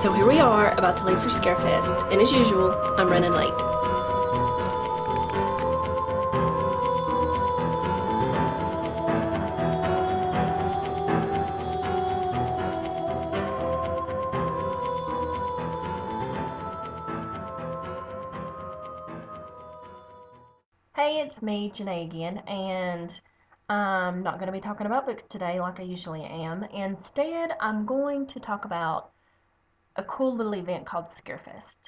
So here we are, about to leave for Scarefest, and as usual, I'm running late. Hey, it's me, Janae again, and I'm not going to be talking about books today like I usually am. Instead, I'm going to talk about a cool little event called Scarefest.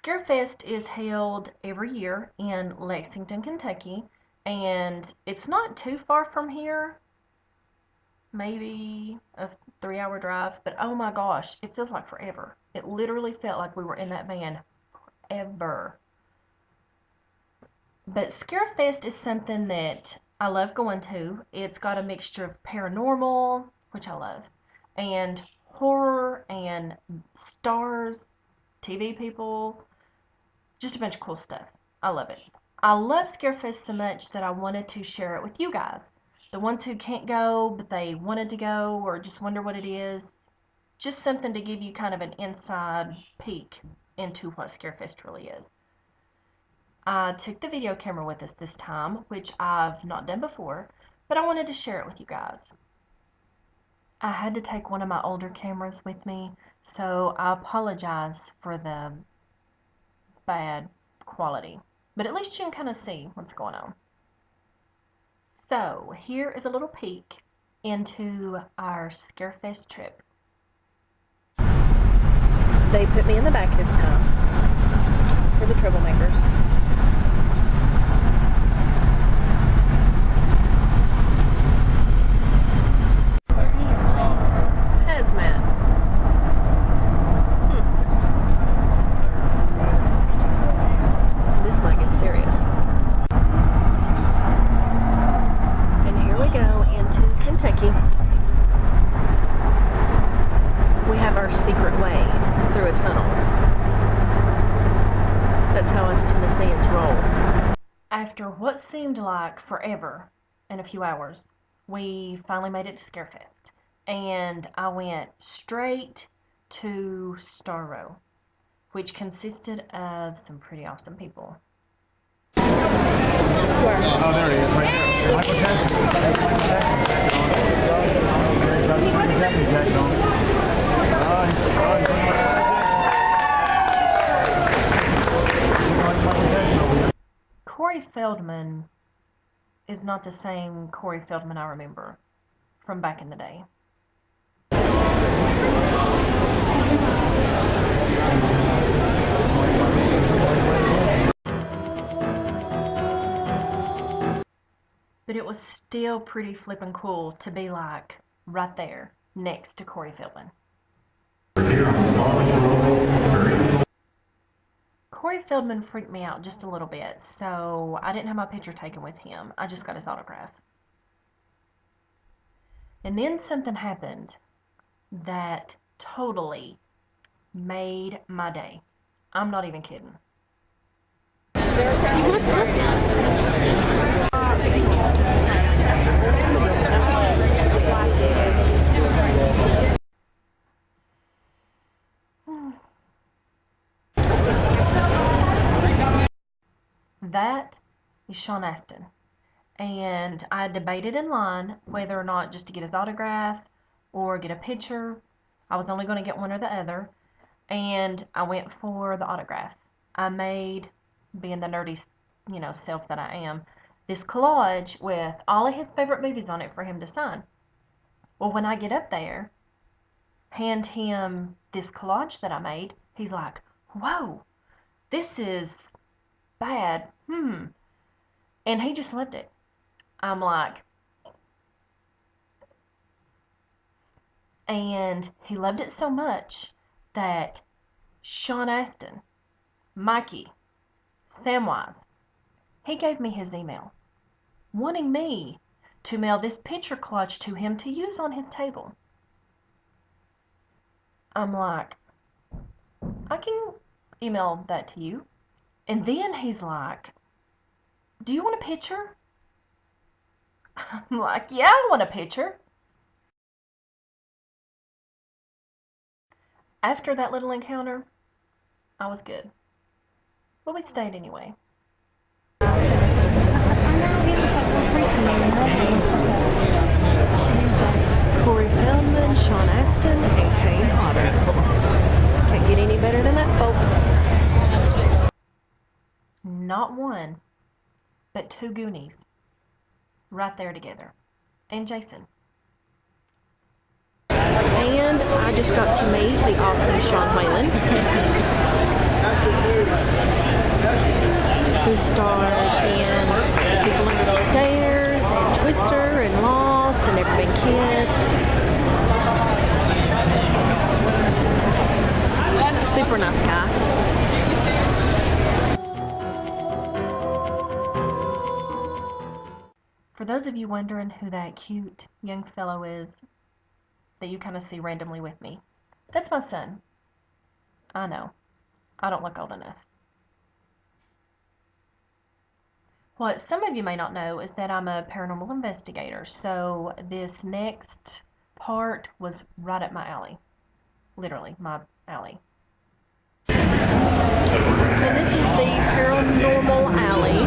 Scarefest is held every year in Lexington, Kentucky, and it's not too far from here, maybe a 3-hour drive, but oh my gosh, it feels like forever. It literally felt like we were in that van forever. But Scarefest is something that I love going to. It's got a mixture of paranormal, which I love, and horror and stars, TV people, just a bunch of cool stuff. I love it. I love Scarefest so much that I wanted to share it with you guys. The ones who can't go, but they wanted to go or just wonder what it is. Just something to give you kind of an inside peek into what Scarefest really is. I took the video camera with us this time, which I've not done before, but I wanted to share it with you guys. I had to take one of my older cameras with me, so I apologize for the bad quality, but at least you can kind of see what's going on. So here is a little peek into our Scarefest trip. They put me in the back this time for the troublemakers. Hazmat. This might get serious. And here we go into Kentucky. We have our secret way through a tunnel. That's how us Tennesseans roll. After what seemed like forever and a few hours, we finally made it to Scarefest. And I went straight to Star Row, which consisted of some pretty awesome people. Where? Oh, there he is, right there. Michael Corey Feldman is not the same Corey Feldman I remember from back in the day. But it was still pretty flippin' cool to be like right there next to Corey Feldman. Corey Feldman freaked me out just a little bit, so I didn't have my picture taken with him. I just got his autograph. And then something happened that totally made my day. I'm not even kidding. That is Sean Astin. And I debated in line whether or not just to get his autograph or get a picture. I was only going to get one or the other. And I went for the autograph. I made, being the nerdy, self that I am, this collage with all of his favorite movies on it for him to sign. Well, when I get up there, hand him this collage that I made, he's like, whoa, this is bad. And he just loved it. I'm like, and he loved it so much that Sean Astin, Mikey, Samwise, he gave me his email, wanting me to mail this picture collage to him to use on his table. I'm like, I can email that to you. And then he's like, do you want a picture? I'm like, yeah, I want a picture. After that little encounter, I was good. But we stayed anyway. Corey Feldman, Sean Astin, and Kane Hodder. Can't get any better than that, folks. Not one, but two Goonies. Right there together. And Jason. And I just got to meet the awesome Sean Whalen, who starred in People Under the Stairs, and Twister, and Lost, and Never Been Kissed. Super nice guy. For those of you wondering who that cute young fellow is that you kind of see randomly with me, that's my son. I know. I don't look old enough. What some of you may not know is that I'm a paranormal investigator, so this next part was right up my alley. Literally, my alley. And this is the Paranormal Alley.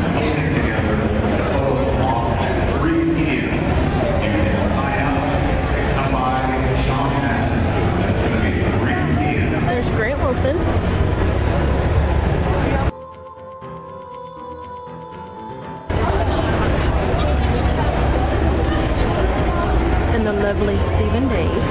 There's Grant Wilson. And the lovely Stephen Dave.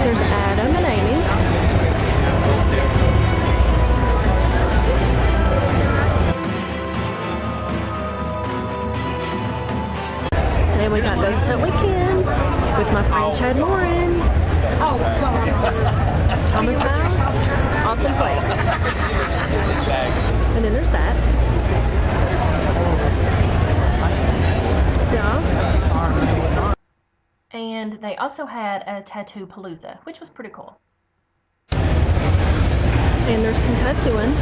There's Adam and Amy. And we got Ghost Hunt Weekends with my friend Chad Lauren. Thomas House. Awesome place. And then there's that. Yeah. And they also had a tattoo palooza, which was pretty cool. And there's some tattooing.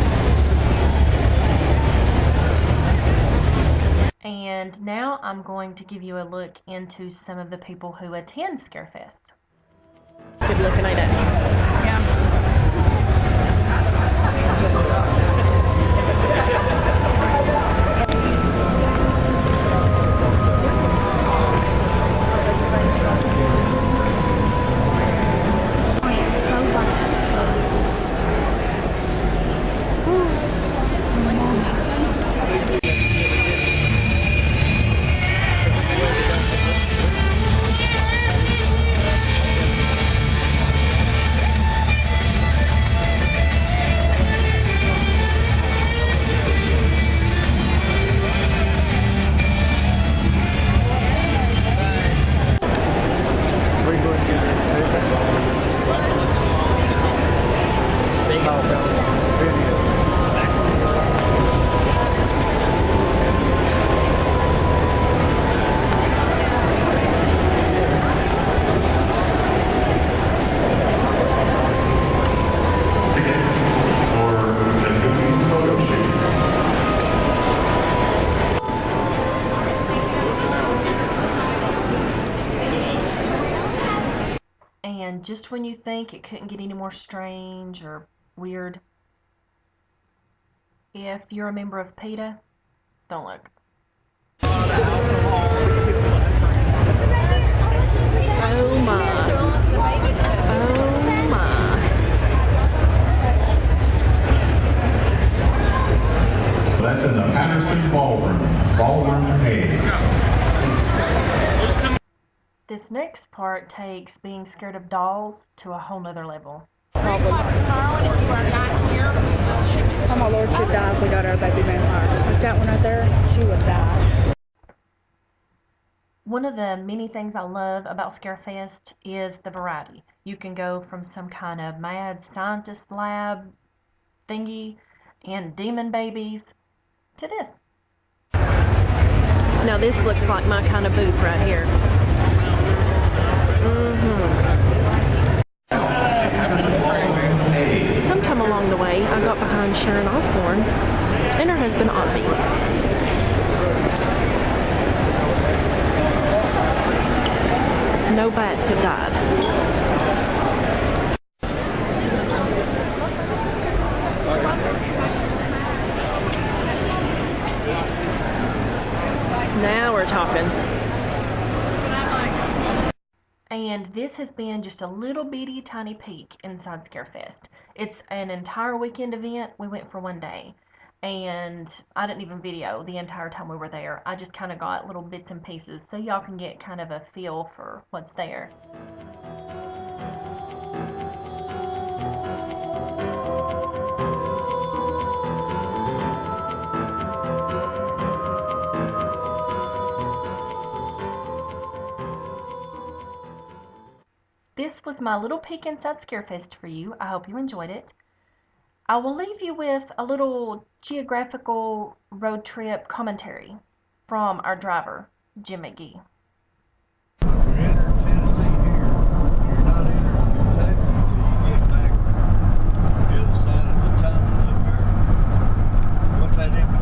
And now I'm going to give you a look into some of the people who attend Scarefest. Good looking, ain't it? Yeah. And just when you think it couldn't get any more strange or weird, if you're a member of PETA, don't look. Oh my. Oh my. That's in the Patterson Ballroom. Ballroom A. This next part takes being scared of dolls to a whole nother level. Probably. Tomorrow, and if you are not here, we will ship it. Oh, my Lord should die if we got our baby vampire. Like that one right there, she would die. One of the many things I love about Scarefest is the variety. You can go from some kind of mad scientist lab thingy and demon babies to this. Now this looks like my kind of booth right here. Sometime along the way, I got behind Sharon Osbourne and her husband Ozzy. No bats have died. Now we're talking. And this has been just a little bitty tiny peek inside Scarefest. It's an entire weekend event. We went for one day. And I didn't even video the entire time we were there. I just kind of got little bits and pieces so y'all can get kind of a feel for what's there. This was my little peek inside Scarefest for you. I hope you enjoyed it. I will leave you with a little geographical road trip commentary from our driver, Jim McGee. You're entering Tennessee here. You're not entering Kentucky until you get back to the other side of the tunnel up there. What's that in